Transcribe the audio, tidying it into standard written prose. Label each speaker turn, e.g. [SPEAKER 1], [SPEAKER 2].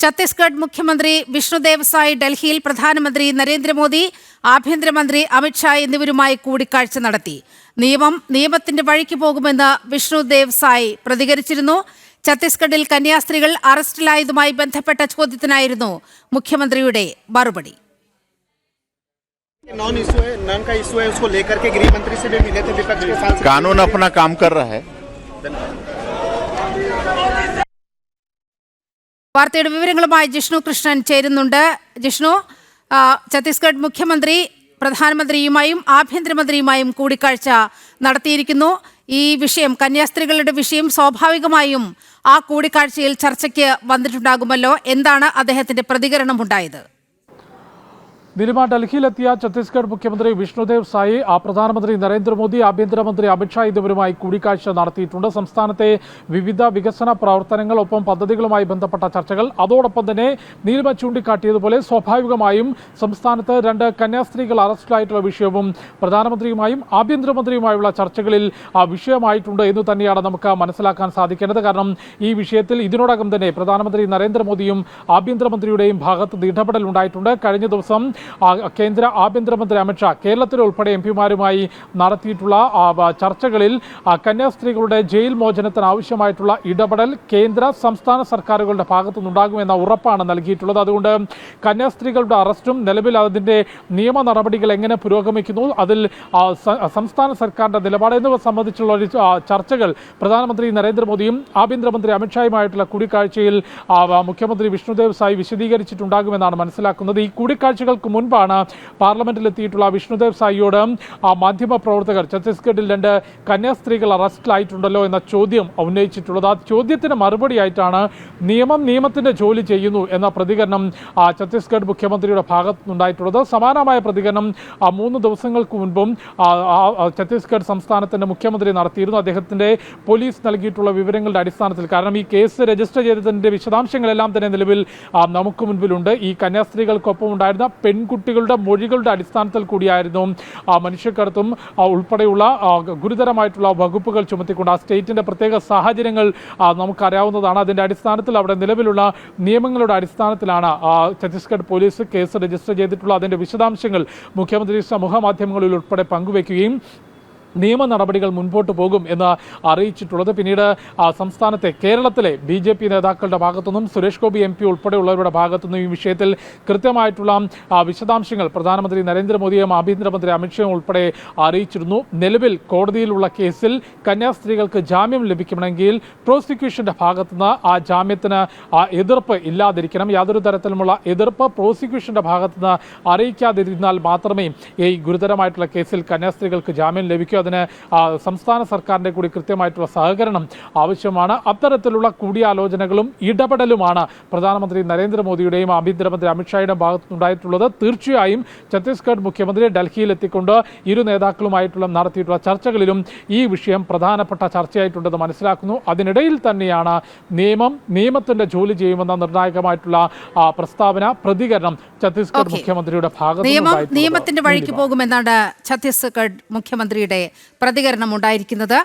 [SPEAKER 1] ഛത്തീസ്ഗഡ് മുഖ്യമന്ത്രി വിഷ്ണുദേവ് സായ് ഡൽഹിയിൽ പ്രധാനമന്ത്രി നരേന്ദ്രമോദി, ആഭ്യന്തരമന്ത്രി അമിത്ഷാ എന്നിവരുമായി കൂടിക്കാഴ്ച നടത്തി. നിയമത്തിന്റെ വഴിക്ക് പോകുമെന്ന് വിഷ്ണുദേവ് സായ് പ്രതികരിച്ചിരുന്നു. ഛത്തീസ്ഗഡിൽ കന്യാസ്ത്രീകൾ അറസ്റ്റിലായതുമായി ബന്ധപ്പെട്ട ചോദ്യത്തിനായിരുന്നു മുഖ്യമന്ത്രിയുടെ മറുപടി.
[SPEAKER 2] कानून अपना काम कर रहा है.
[SPEAKER 1] വാർത്തയുടെ വിവരങ്ങളുമായി ജിഷ്ണു കൃഷ്ണൻ ചേരുന്നുണ്ട്. ജിഷ്ണു, ഛത്തീസ്ഗഡ് മുഖ്യമന്ത്രി പ്രധാനമന്ത്രിയുമായും ആഭ്യന്തരമന്ത്രിയുമായും കൂടിക്കാഴ്ച നടത്തിയിരിക്കുന്നു. ഈ വിഷയം, കന്യാസ്ത്രീകളുടെ വിഷയം സ്വാഭാവികമായും ആ കൂടിക്കാഴ്ചയിൽ ചർച്ചയ്ക്ക് വന്നിട്ടുണ്ടാകുമല്ലോ. എന്താണ് അദ്ദേഹത്തിന്റെ പ്രതികരണം ഉണ്ടായത്?
[SPEAKER 3] നിരുമ, ഡൽഹിയിലെത്തിയ ഛത്തീസ്ഗഡ് മുഖ്യമന്ത്രി വിഷ്ണുദേവ് സായി പ്രധാനമന്ത്രി നരേന്ദ്രമോദി, ആഭ്യന്തരമന്ത്രി അമിത്ഷാ എന്നിവരുമായി കൂടിക്കാഴ്ച നടത്തിയിട്ടുണ്ട്. സംസ്ഥാനത്തെ വിവിധ വികസന പ്രവർത്തനങ്ങൾ, ഒപ്പം പദ്ധതികളുമായി ബന്ധപ്പെട്ട ചർച്ചകൾ. അതോടൊപ്പം തന്നെ നീലിമ ചൂണ്ടിക്കാട്ടിയതുപോലെ സ്വാഭാവികമായും സംസ്ഥാനത്ത് 2 കന്യാസ്ത്രീകൾ അറസ്റ്റിലായിട്ടുള്ള വിഷയവും പ്രധാനമന്ത്രിയുമായും ആഭ്യന്തരമന്ത്രിയുമായുള്ള ചർച്ചകളിൽ വിഷയമായിട്ടുണ്ട് എന്ന് തന്നെയാണ് നമുക്ക് മനസ്സിലാക്കാൻ സാധിക്കേണ്ടത്. കാരണം ഈ വിഷയത്തിൽ ഇതിനോടകം തന്നെ പ്രധാനമന്ത്രി നരേന്ദ്രമോദിയും ആഭ്യന്തരമന്ത്രിയുടെയും ഭാഗത്ത് ഇടപെടൽ ഉണ്ടായിട്ടുണ്ട്. കഴിഞ്ഞ ദിവസം കേന്ദ്ര ആഭ്യന്തരമന്ത്രി അമിത്ഷാ കേരളത്തിലെ ഉൾപ്പെടെ എംപിമാരുമായി നടത്തിയിട്ടുള്ള ചർച്ചകളിൽ കന്യാസ്ത്രീകളുടെ ജയിൽ മോചനത്തിന് ആവശ്യമായിട്ടുള്ള ഇടപെടൽ കേന്ദ്ര സംസ്ഥാന സർക്കാരുകളുടെ ഭാഗത്തുനിന്നുണ്ടാകുമെന്ന ഉറപ്പാണ് നൽകിയിട്ടുള്ളത്. അതുകൊണ്ട് കന്യാസ്ത്രീകളുടെ അറസ്റ്റും നിലവിൽ അതിന്റെ നിയമ നടപടികൾ എങ്ങനെ പുരോഗമിക്കുന്നു, അതിൽ സംസ്ഥാന സർക്കാരിന്റെ നിലപാട് എന്നിവ സംബന്ധിച്ചുള്ള ചർച്ചകൾ പ്രധാനമന്ത്രി നരേന്ദ്രമോദിയും ആഭ്യന്തരമന്ത്രി അമിത്ഷായുമായിട്ടുള്ള കൂടിക്കാഴ്ചയിൽ മുഖ്യമന്ത്രി വിഷ്ണുദേവ് സായി വിശദീകരിച്ചിട്ടുണ്ടാകുമെന്നാണ് മനസ്സിലാക്കുന്നത്. ഈ കൂടിക്കാഴ്ചകൾക്ക് മുൻപാണ് പാർലമെന്റിലെത്തിയിട്ടുള്ള വിഷ്ണുദേവ് സായിയോട് മാധ്യമ പ്രവർത്തകർ ഛത്തീസ്ഗഡിൽ 2 കന്യാസ്ത്രീകൾ അറസ്റ്റിലായിട്ടുണ്ടല്ലോ എന്ന ചോദ്യം ഉന്നയിച്ചിട്ടുള്ളത്. ആ ചോദ്യത്തിന് മറുപടിയായിട്ടാണ് നിയമത്തിന്റെ ജോലി ചെയ്യുന്നു എന്ന പ്രതികരണം ഛത്തീസ്ഗഡ് മുഖ്യമന്ത്രിയുടെ ഭാഗത്തുനിന്നുണ്ടായിട്ടുള്ളത്. സമാനമായ പ്രതികരണം 3 ദിവസങ്ങൾക്ക് മുൻപും ഛത്തീസ്ഗഡ് സംസ്ഥാനത്തിന്റെ മുഖ്യമന്ത്രി നടത്തിയിരുന്നു. അദ്ദേഹത്തിന്റെ പോലീസ് നൽകിയിട്ടുള്ള വിവരങ്ങളുടെ അടിസ്ഥാനത്തിൽ, കാരണം ഈ കേസ് രജിസ്റ്റർ ചെയ്തതിന്റെ വിശദാംശങ്ങളെല്ലാം തന്നെ നിലവിൽ നമുക്ക് മുൻപിലുണ്ട്. ഈ കന്യാസ്ത്രീകൾക്കൊപ്പം ഉണ്ടായിരുന്ന പെൺകുട്ടികളുടെ മൊഴികളുടെ അടിസ്ഥാനത്തിൽ കൂടിയായിരുന്നു മനുഷ്യക്കടത്തും ഉൾപ്പെടെയുള്ള ഗുരുതരമായിട്ടുള്ള വകുപ്പുകൾ ചുമത്തിക്കൊണ്ട് ആ സ്റ്റേറ്റിന്റെ പ്രത്യേക സാഹചര്യങ്ങൾ നമുക്കറിയാവുന്നതാണ്. അതിന്റെ അടിസ്ഥാനത്തിൽ അവിടെ നിലവിലുള്ള നിയമങ്ങളുടെ അടിസ്ഥാനത്തിലാണ് ഛത്തീസ്ഗഡ് പോലീസ് കേസ് രജിസ്റ്റർ ചെയ്തിട്ടുള്ള അതിന്റെ വിശദാംശങ്ങൾ മുഖ്യമന്ത്രി സമൂഹ മാധ്യമങ്ങളിൽ ഉൾപ്പെടെ പങ്കുവയ്ക്കുകയും നിയമ നടപടികൾ മുൻപോട്ട് പോകും എന്ന് അറിയിച്ചിട്ടുള്ളത്. പിന്നീട് സംസ്ഥാനത്തെ കേരളത്തിലെ BJP നേതാക്കളുടെ ഭാഗത്തുനിന്നും സുരേഷ് ഗോപി MP ഉൾപ്പെടെയുള്ളവരുടെ ഭാഗത്തുനിന്നും ഈ വിഷയത്തിൽ കൃത്യമായിട്ടുള്ള വിശദാംശങ്ങൾ പ്രധാനമന്ത്രി നരേന്ദ്രമോദിയും ആഭ്യന്തരമന്ത്രി അമിത്ഷായും ഉൾപ്പെടെ അറിയിച്ചിരുന്നു. നിലവിൽ കോടതിയിലുള്ള കേസിൽ കന്യാസ്ത്രീകൾക്ക് ജാമ്യം ലഭിക്കണമെങ്കിൽ പ്രോസിക്യൂഷന്റെ ഭാഗത്തുനിന്ന് ആ ജാമ്യത്തിന് എതിർപ്പ് ഇല്ലാതിരിക്കണം. യാതൊരു തരത്തിലുമുള്ള എതിർപ്പ് പ്രോസിക്യൂഷന്റെ ഭാഗത്തുനിന്ന് അറിയിക്കാതിരുന്നാൽ മാത്രമേ ഈ ഗുരുതരമായിട്ടുള്ള കേസിൽ കന്യാസ്ത്രീകൾക്ക് ജാമ്യം ലഭിക്കൂ. അതിന് സംസ്ഥാന സർക്കാരിന്റെ കൂടി കൃത്യമായിട്ടുള്ള സഹകരണം ആവശ്യമാണ്. അത്തരത്തിലുള്ള കൂടിയാലോചനകളും ഇടപെടലുമാണ് പ്രധാനമന്ത്രി നരേന്ദ്രമോദിയുടെയും ആഭ്യന്തരമന്ത്രി അമിത്ഷായുടെയും ഭാഗത്തുനിന്നുണ്ടായിട്ടുള്ളത്. തീർച്ചയായും ഛത്തീസ്ഗഡ് മുഖ്യമന്ത്രി ഡൽഹിയിൽ എത്തിക്കൊണ്ട് ഇരു നേതാക്കളുമായിട്ടുള്ള നടത്തിയിട്ടുള്ള ചർച്ചകളിലും ഈ വിഷയം പ്രധാനപ്പെട്ട ചർച്ചയായിട്ടുണ്ടെന്ന് മനസ്സിലാക്കുന്നു. അതിനിടയിൽ തന്നെയാണ് നിയമത്തിന്റെ ജോലി ചെയ്യുമെന്ന നിർണായകമായിട്ടുള്ള പ്രസ്താവന, പ്രതികരണം ഛത്തീസ്ഗഡ് മുഖ്യമന്ത്രിയുടെ ഭാഗത്ത്
[SPEAKER 1] നിയമത്തിന്റെ വഴിക്ക് പോകുമെന്നാണ് ഛത്തീസ്ഗഡ് മുഖ്യമന്ത്രിയുടെ പ്രതികരണം ഉണ്ടായിരിക്കുന്നത്.